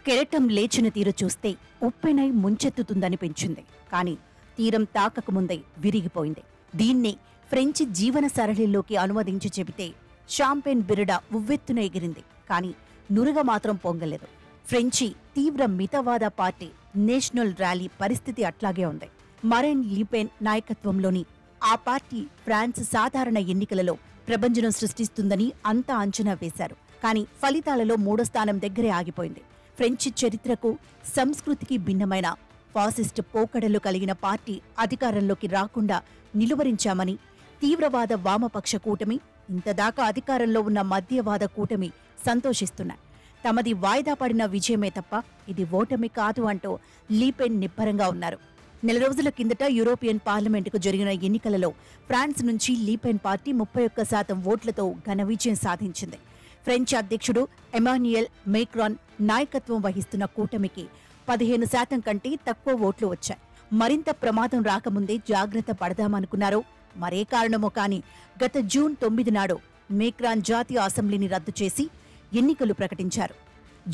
కెరటం లేచిన తీరు చూస్తే ఉప్పెనై ముంచెత్తుతుందనిపించింది. కాని తీరం తాకకముందే విరిగిపోయింది. దీన్నే ఫ్రెంచి జీవన సరళిలోకి అనువదించి చెబితే షాంపెన్ బిరుడ ఉవ్వెత్తున ఎగిరింది. కాని నురుగ మాత్రం పొంగలేదు. ఫ్రెంచి తీవ్ర మితవాద పార్టీ నేషనల్ ర్యాలీ పరిస్థితి అట్లాగే ఉంది. మరైన్ లీపెన్ నాయకత్వంలోని ఆ పార్టీ ఫ్రాన్స్ సాధారణ ఎన్నికలలో ప్రభంజనం సృష్టిస్తుందని అంతా అంచనా వేశారు. కాని ఫలితాలలో 3వ స్థానం దగ్గరే ఆగిపోయింది. ఫ్రెంచి చరిత్రకు సంస్కృతికి భిన్నమైన ఫాసిస్ట్ పోకడలు కలిగిన పార్టీ అధికారంలోకి రాకుండా నిలువరించామని తీవ్రవాద వామపక్ష కూటమి, ఇంతదాకా అధికారంలో ఉన్న మధ్యవాద కూటమి సంతోషిస్తున్నాయి. తమది వాయిదా పడిన విజయమే తప్ప ఇది ఓటమి కాదు అంటూ లీపెన్ నిబ్బరంగా ఉన్నారు. నెల రోజుల కిందట యూరోపియన్ పార్లమెంటుకు జరిగిన ఎన్నికలలో ఫ్రాన్స్ నుంచి లీపెన్ పార్టీ 31% ఓట్లతో ఘన విజయం సాధించింది. ఫ్రెంచ్ అధ్యక్షుడు ఎమాన్యుయల్ మేక్రాన్ నాయకత్వం వహిస్తున్న కూటమికి 15% కంటే తక్కువ ఓట్లు వచ్చాయి. మరింత ప్రమాదం రాకముందే జాగ్రత్త పడదామనుకున్నారో మరే కారణమో కాని గత జూన్ 9 నాడు మేక్రాన్ జాతీయ అసెంబ్లీని రద్దు చేసి ఎన్నికలు ప్రకటించారు.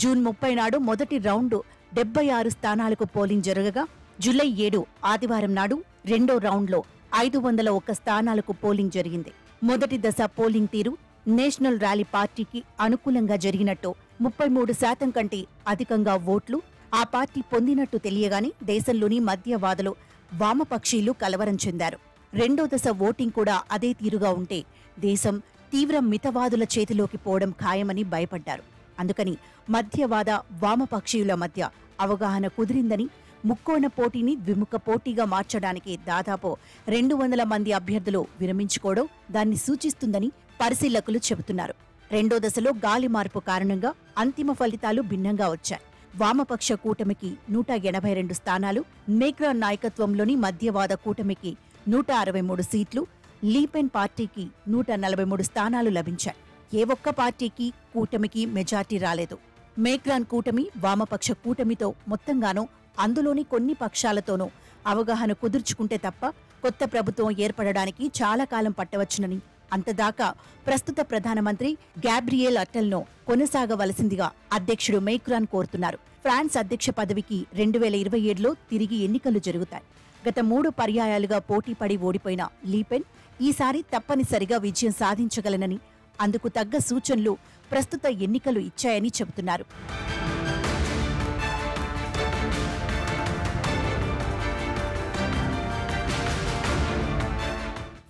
జూన్ 30 నాడు మొదటి రౌండు 76 స్థానాలకు పోలింగ్ జరగగా జూలై 7 ఆదివారం నాడు రెండో రౌండ్లో 501 స్థానాలకు పోలింగ్ జరిగింది. మొదటి దశ పోలింగ్ తీరు నేషనల్ ర్యాలీ పార్టీకి అనుకూలంగా జరిగినట్టు 33% కంటే అధికంగా ఓట్లు ఆ పార్టీ పొందినట్టు తెలియగానే దేశంలోని మధ్యవాదులు, వామపక్షీలు కలవరం చెందారు. రెండో దశ ఓటింగ్ కూడా అదే తీరుగా ఉంటే దేశం తీవ్ర మితవాదుల చేతిలోకి పోవడం ఖాయమని భయపడ్డారు. అందుకని మధ్యవాద వామపక్షీయుల మధ్య అవగాహన కుదిరిందని, ముక్కోణ పోటీని ద్విముఖ పోటీగా మార్చడానికి దాదాపు 200 మంది అభ్యర్థులు విరమించుకోవడం దాన్ని సూచిస్తుందని పరిశీలకులు చెబుతున్నారు. రెండో దశలో గాలి మార్పు కారణంగా అంతిమ ఫలితాలు భిన్నంగా వచ్చాయి. వామపక్ష కూటమికి 182 స్థానాలు, మేక్రాన్ నాయకత్వంలోని మధ్యవాద కూటమికి 163 సీట్లు, లీపెన్ పార్టీకి 143 స్థానాలు లభించాయి. ఏ ఒక్క పార్టీకి, కూటమికి మెజార్టీ రాలేదు. మేక్రాన్ కూటమి వామపక్ష కూటమితో మొత్తంగానూ అందులోని కొన్ని పక్షాలతోనూ అవగాహన కుదుర్చుకుంటే తప్ప కొత్త ప్రభుత్వం ఏర్పడడానికి చాలా కాలం పట్టవచ్చునని, అంతదాకా ప్రస్తుత ప్రధానమంత్రి గ్యాబ్రియెల్ అట్టల్ను కొనసాగవలసిందిగా అధ్యక్షుడు మేక్రాన్ కోరుతున్నారు. ఫ్రాన్స్ అధ్యక్ష పదవికి 2027లో తిరిగి ఎన్నికలు జరుగుతాయి. గత 3 పర్యాయాలుగా పోటీపడి ఓడిపోయిన లీపెన్ ఈసారి తప్పనిసరిగా విజయం సాధించగలనని, అందుకు తగ్గ సూచనలు ప్రస్తుత ఎన్నికలు ఇచ్చాయని చెబుతున్నారు.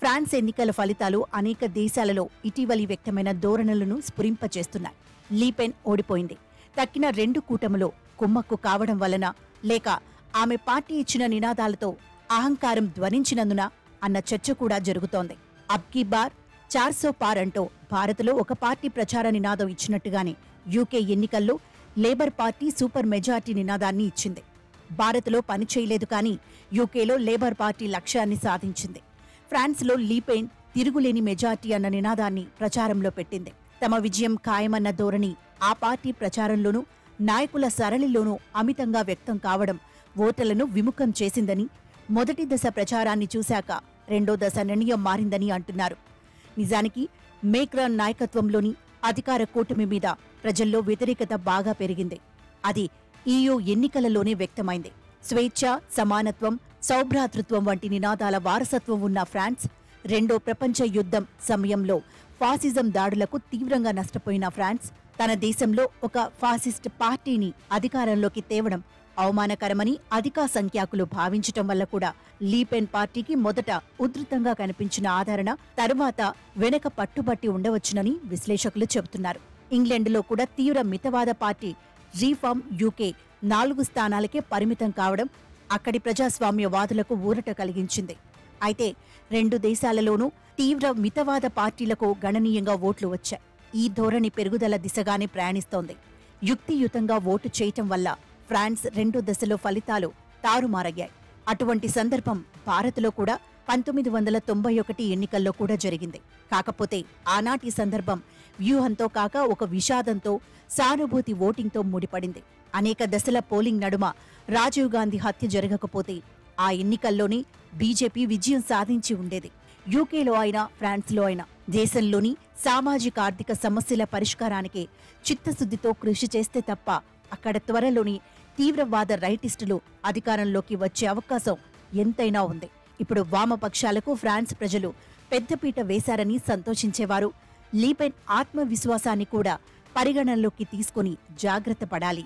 ఫ్రాన్స్ ఎన్నికల ఫలితాలు అనేక దేశాలలో ఇటీవలి వ్యక్తమైన ధోరణులను స్ఫురింపచేస్తున్నాయి. లీపెన్ ఓడిపోయింది. తక్కిన 2 కూటములు కుమ్మక్కు కావడం వలన, లేక ఆమె పార్టీ ఇచ్చిన నినాదాలతో అహంకారం ధ్వనించినందున అన్న చర్చ కూడా జరుగుతోంది. అబ్కీ బార్ 400 పార్ అంటూ భారత్లో ఒక పార్టీ ప్రచార నినాదం ఇచ్చినట్టుగానే యూకే ఎన్నికల్లో లేబర్ పార్టీ సూపర్ మెజార్టీ నినాదాన్ని ఇచ్చింది. భారత్లో పనిచేయలేదు కానీ యూకేలో లేబర్ పార్టీ లక్ష్యాన్ని సాధించింది. ఫ్రాన్స్లో లీపెన్ తిరుగులేని మెజార్టీ అన్న నినాదాన్ని ప్రచారంలో పెట్టింది. తమ విజయం ఖాయమన్న ధోరణి ఆ పార్టీ ప్రచారంలోనూ నాయకుల సరళిలోనూ అమితంగా వ్యక్తం కావడం ఓటర్లను విముఖం చేసిందని, మొదటి దశ ప్రచారాన్ని చూశాక రెండో దశ నిర్ణయం మారిందని అంటున్నారు. నిజానికి మేక్రాన్ నాయకత్వంలోని అధికార కూటమి మీద ప్రజల్లో వ్యతిరేకత బాగా పెరిగింది. అది EU ఎన్నికలలోనే వ్యక్తమైంది. స్వేచ్ఛ, సమానత్వం, సౌభ్రాతృత్వం వంటి నినాదాల వారసత్వం ఉన్న ఫ్రాన్స్ రెండో ప్రపంచ యుద్ధం సమయంలో ఫాసిజం దాడులకు తీవ్రంగా నష్టపోయిన ఫ్రాన్స్ తన దేశంలో ఒక ఫాసిస్ట్ పార్టీని అధికారంలోకి తేవడం అవమానకరమని అధిక సంఖ్యాకులు భావించటం వల్ల కూడా లీపెన్ పార్టీకి మొదట ఉధృతంగా కనిపించిన ఆదరణ తరువాత వెనక పట్టుబట్టి ఉండవచ్చునని విశ్లేషకులు చెబుతున్నారు. ఇంగ్లాండ్లో కూడా తీవ్ర మితవాద పార్టీ రీఫార్మ్ యూకే 4 స్థానాలకే పరిమితం కావడం అక్కడి ప్రజాస్వామ్యవాదులకు ఊరట కలిగించింది. అయితే 2 దేశాలలోనూ తీవ్ర మితవాద పార్టీలకు గణనీయంగా ఓట్లు వచ్చాయి. ఈ ధోరణి పెరుగుదల దిశగానే ప్రయాణిస్తోంది. యుక్తియుతంగా ఓటు చేయటం వల్ల ఫ్రాన్స్ రెండో దశలో ఫలితాలు తారుమారయ్యాయి. అటువంటి సందర్భం భారత్లో కూడా 1991 ఎన్నికల్లో కూడా జరిగింది. కాకపోతే ఆనాటి సందర్భం వ్యూహంతో కాక ఒక విషాదంతో, సానుభూతి ఓటింగ్తో ముడిపడింది. అనేక దశల పోలింగ్ నడుమ రాజీవ్ గాంధీ హత్య జరగకపోతే ఆ ఎన్నికల్లోనే బీజేపీ విజయం సాధించి ఉండేది. యూకేలో అయినా ఫ్రాన్స్లో అయినా దేశంలోని సామాజిక ఆర్థిక సమస్యల పరిష్కారానికి చిత్తశుద్ధితో కృషి చేస్తే తప్ప అక్కడ త్వరలోని తీవ్రవాద రైటిస్టులు అధికారంలోకి వచ్చే అవకాశం ఎంతైనా ఉంది. ఇప్పుడు వామపక్షాలకు ఫ్రాన్స్ ప్రజలు పెద్దపీట వేశారని సంతోషించేవారు లీపెన్ ఆత్మవిశ్వాసాన్ని కూడా పరిగణనలోకి తీసుకుని జాగ్రత్త పడాలి.